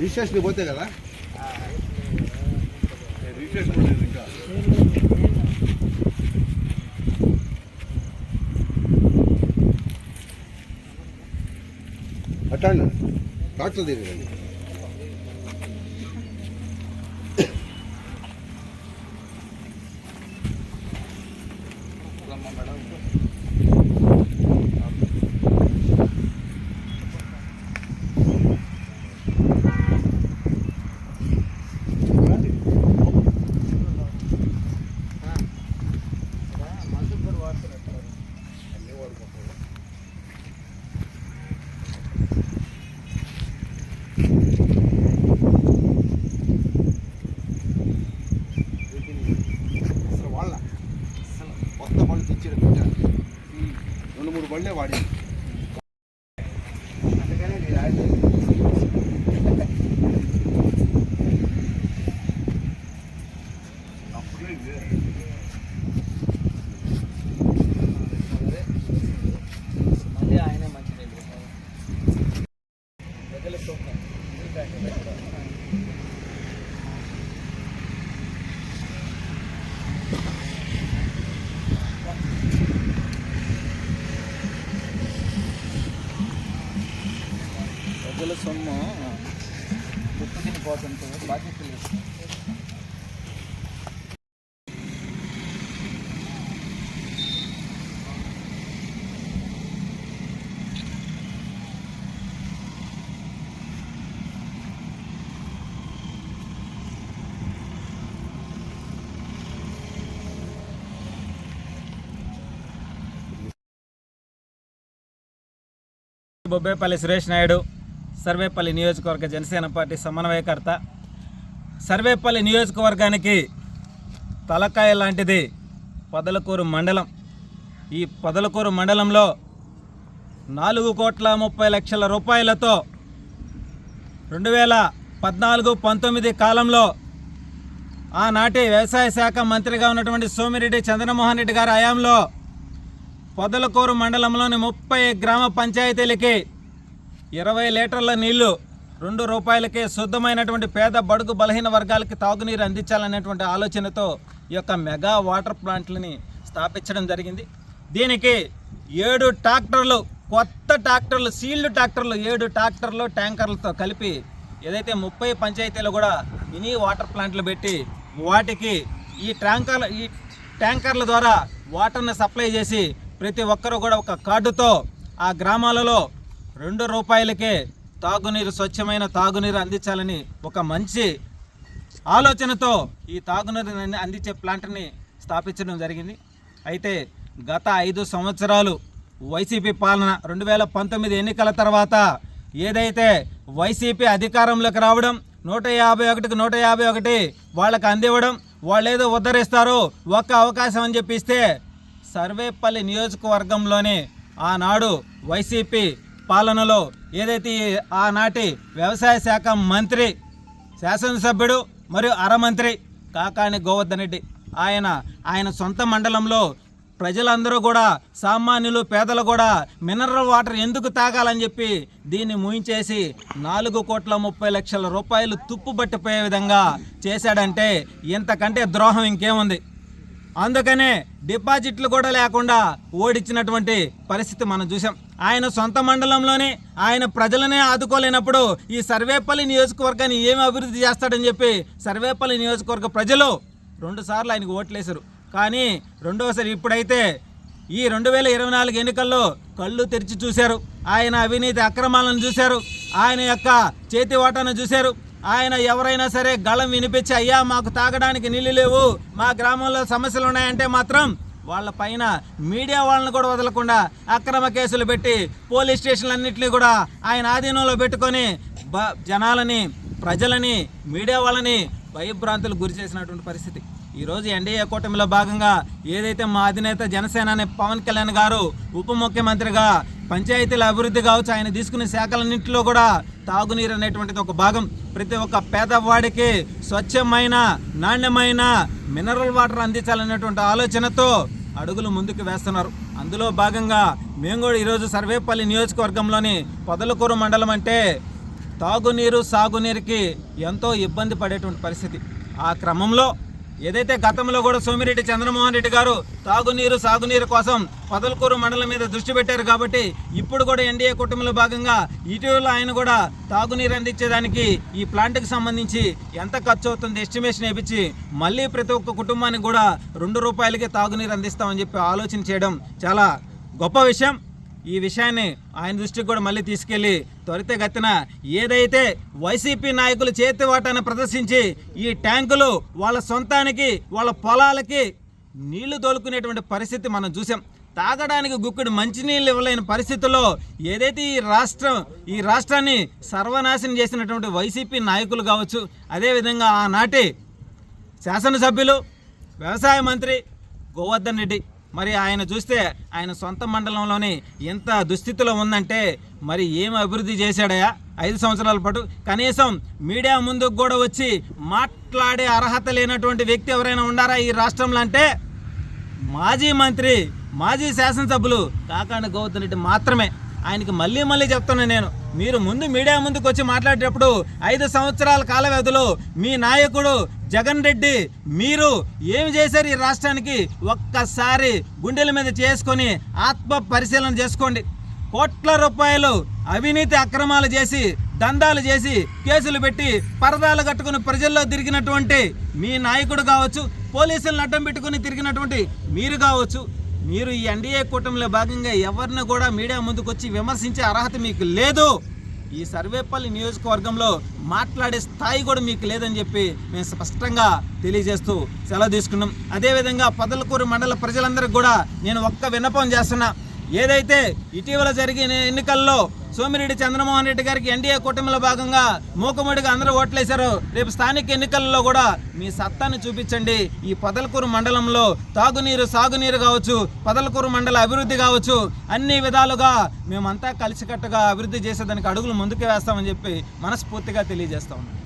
Registration పోతే కదా అట్టా డాక్టర్ తీరండి. కొత్త బళ్ళు తెచ్చి పెట్టారు, 2-3 బళ్ళే వాడి. అందుకనే మళ్ళీ ఆయనే మంచి ప్రజల సొమ్ము గుర్తు తినిపోతుంటే బాధ్యత లేదు. బొబ్బేపల్లి సురేష్ నాయుడు, సర్వేపల్లి నియోజకవర్గ జనసేన పార్టీ సమన్వయకర్త. సర్వేపల్లి నియోజకవర్గానికి తలకాయ లాంటిది పొదలకూరు మండలం. ఈ పొదలకూరు మండలంలో 4,30,00,000 రూపాయలతో 2014-19 కాలంలో ఆనాటి వ్యవసాయ శాఖ మంత్రిగా ఉన్నటువంటి సోమిరెడ్డి చంద్రమోహన్ రెడ్డి గారి హయాంలో పొదలకూరు మండలంలోని 30 గ్రామ పంచాయతీలకి 20 లీటర్ల నీళ్లు 2 రూపాయలకే శుద్ధమైనటువంటి పేద బడుగు బలహీన వర్గాలకి తాగునీరు అందించాలనేటువంటి ఆలోచనతో ఈ యొక్క మెగా వాటర్ ప్లాంట్లని స్థాపించడం జరిగింది. దీనికి 7 ట్రాక్టర్లు, కొత్త ట్రాక్టర్లు, సీల్డ్ ట్రాక్టర్లు, 7 ట్రాక్టర్లు ట్యాంకర్లతో కలిపి ఏదైతే 30 పంచాయతీలు కూడా మినీ వాటర్ ప్లాంట్లు పెట్టి వాటికి ఈ ట్యాంకర్ల ద్వారా వాటర్ని సప్లై చేసి ప్రతి ఒక్కరూ కూడా ఒక కార్డుతో ఆ గ్రామాలలో 2 రూపాయలకే తాగునీరు, స్వచ్ఛమైన తాగునీరు అందించాలని ఒక మంచి ఆలోచనతో ఈ తాగునీరు అందించే ప్లాంట్ని స్థాపించడం జరిగింది. అయితే గత 5 సంవత్సరాలు వైసీపీ పాలన 2019 ఎన్నికల తర్వాత ఏదైతే వైసీపీ అధికారంలోకి రావడం 151కి 151 వాళ్ళకి అందివ్వడం, వాళ్ళు ఏదో ఉద్ధరిస్తారు ఒక్క అవకాశం అని చెప్పిస్తే సర్వేపల్లి నియోజకవర్గంలోనే ఆనాడు వైసీపీ పాలనలో ఏదైతే ఆనాటి వ్యవసాయ శాఖ మంత్రి, శాసనసభ్యుడు మరియు అరమంత్రి కాకాని గోవర్ధన్ రెడ్డి ఆయన సొంత మండలంలో ప్రజలందరూ కూడా, సామాన్యులు పేదలు కూడా మినరల్ వాటర్ ఎందుకు తాగాలని చెప్పి దీన్ని ముయించేసి 4,30,00,000 రూపాయలు తుప్పుబట్టిపోయే విధంగా చేశాడంటే ఇంతకంటే ద్రోహం ఇంకేముంది. అందుకనే డిపాజిట్లు కూడా లేకుండా ఓడించినటువంటి పరిస్థితి మనం చూసాం. ఆయన సొంత మండలంలోనే ఆయన ప్రజలనే ఆదుకోలేనప్పుడు ఈ సర్వేపల్లి నియోజకవర్గాన్ని ఏమి అభివృద్ధి చేస్తాడని చెప్పి సర్వేపల్లి నియోజకవర్గ ప్రజలు 2 సార్లు ఆయనకు ఓట్లేశారు. కానీ రెండోసారి ఇప్పుడైతే ఈ 2024 ఎన్నికల్లో కళ్ళు తెరిచి చూశారు. ఆయన అవినీతి అక్రమాలను చూశారు, ఆయన యొక్క చేతి వాటాను చూశారు. ఆయన ఎవరైనా సరే గళం వినిపించి అయ్యా మాకు తాగడానికి నీళ్ళు లేవు, మా గ్రామంలో సమస్యలు ఉన్నాయంటే మాత్రం వాళ్ళ పైన మీడియా వాళ్ళని కూడా వదలకుండా అక్రమ కేసులు పెట్టి పోలీస్ స్టేషన్లన్నింటినీ కూడా ఆయన ఆధీనంలో పెట్టుకొని జనాలని, ప్రజలని, మీడియా వాళ్ళని భయభ్రాంతులు గురి చేసినటువంటి పరిస్థితి. ఈరోజు ఎన్డీఏ కూటమిలో భాగంగా ఏదైతే మా అధినేత జనసేన పవన్ కళ్యాణ్ గారు ఉప ముఖ్యమంత్రిగా పంచాయతీల అభివృద్ధి కావచ్చు, ఆయన తీసుకునే శాఖలన్నింటిలో కూడా తాగునీరు అనేటువంటిది ఒక భాగం. ప్రతి ఒక్క పేదవాడికి స్వచ్ఛమైన, నాణ్యమైన మినరల్ వాటర్ అందించాలనేటువంటి ఆలోచనతో అడుగులు ముందుకు వేస్తున్నారు. అందులో భాగంగా మేము కూడా ఈరోజు సర్వేపల్లి నియోజకవర్గంలోని పొదలకూరు మండలం అంటే తాగునీరు సాగునీరుకి ఎంతో ఇబ్బంది పడేటువంటి పరిస్థితి. ఆ క్రమంలో ఏదైతే గతంలో కూడా సోమిరెడ్డి చంద్రమోహన్ రెడ్డి గారు తాగునీరు సాగునీరు కోసం పొదలకూరు మండలం మీద దృష్టి పెట్టారు కాబట్టి ఇప్పుడు కూడా ఎన్డీఏ కూటమిలో భాగంగా ఇటీవల ఆయన కూడా తాగునీరు అందించేదానికి ఈ ప్లాంట్కి సంబంధించి ఎంత ఖర్చు అవుతుంది ఎస్టిమేషన్ వేయించి మళ్ళీ ప్రతి ఒక్క కుటుంబానికి కూడా ₹2 తాగునీరు అందిస్తామని చెప్పి ఆలోచన చేయడం చాలా గొప్ప విషయం. ఈ విషయాన్ని ఆయన దృష్టికి కూడా మళ్ళీ తీసుకెళ్లి త్వరితగతిన ఏదైతే వైసీపీ నాయకులు చేతివాటాన్ని ప్రదర్శించి ఈ ట్యాంకులు వాళ్ళ సొంతానికి వాళ్ళ పొలాలకి నీళ్లు తోలుకునేటువంటి పరిస్థితి మనం చూసాం. తాగడానికి గుక్కుడు మంచినీళ్ళు ఇవ్వలేని పరిస్థితుల్లో ఏదైతే ఈ రాష్ట్రాన్ని సర్వనాశనం చేసినటువంటి వైసీపీ నాయకులు కావచ్చు, అదేవిధంగా ఆనాటి శాసనసభ్యులు వ్యవసాయ మంత్రి గోవర్ధన్ రెడ్డి, మరి ఆయన చూస్తే ఆయన సొంత మండలంలోని ఎంత దుస్థితిలో ఉందంటే మరి ఏం అభివృద్ధి చేశాడయా 5 సంవత్సరాల పాటు? కనీసం మీడియా ముందుకు కూడా వచ్చి మాట్లాడే అర్హత లేనటువంటి వ్యక్తి ఎవరైనా ఉండారా ఈ రాష్ట్రంలో అంటే మాజీ మంత్రి, మాజీ శాసనసభ్యులు కాకాని గోవర్ధన్ రెడ్డి మాత్రమే. ఆయనకి మళ్ళీ చెప్తున్నా నేను, మీరు ముందు మీడియా ముందుకు వచ్చి మాట్లాడేటప్పుడు 5 సంవత్సరాల కాల వ్యవధిలో మీ నాయకుడు జగన్ రెడ్డి మీరు ఏమి చేశారు ఈ రాష్ట్రానికి ఒక్కసారి గుండెల మీద చేసుకొని ఆత్మ పరిశీలన చేసుకోండి. కోట్ల రూపాయలు అవినీతి అక్రమాలు చేసి దందాలు చేసి కేసులు పెట్టి పరదాలు కట్టుకుని ప్రజల్లో తిరిగినటువంటి మీ నాయకుడు కావచ్చు, పోలీసులను అడ్డం పెట్టుకుని తిరిగినటువంటి మీరు కావచ్చు, మీరు ఈ ఎన్డీఏ కూటమిలో భాగంగా ఎవరిని కూడా మీడియా ముందుకు వచ్చి విమర్శించే అర్హత మీకు లేదు. ఈ సర్వేపల్లి నియోజకవర్గంలో మాట్లాడే స్థాయి కూడా మీకు లేదని చెప్పి మేము స్పష్టంగా తెలియజేస్తూ సెలవు తీసుకున్నాం. అదేవిధంగా పొదలకూరు మండల ప్రజలందరికీ కూడా నేను ఒక్క విన్నపం చేస్తున్నా. ఏదైతే ఇటీవల జరిగిన ఎన్నికల్లో సోమిరెడ్డి చంద్రమోహన్ రెడ్డి గారికి ఎన్డీఏ కూటమిలో భాగంగా మూకుమ్మడిగా అందరూ ఓట్లేశారు. రేపు స్థానిక ఎన్నికల్లో కూడా మీ సత్తాను చూపించండి. ఈ పొదలకూరు మండలంలో తాగునీరు సాగునీరు కావచ్చు, పొదలకూరు మండల అభివృద్ధి కావచ్చు, అన్ని విధాలుగా మేమంతా కలిసికట్టుగా అభివృద్ధి చేసేదానికి అడుగులు ముందుకు వేస్తామని చెప్పి మనస్ఫూర్తిగా తెలియజేస్తా ఉన్నాం.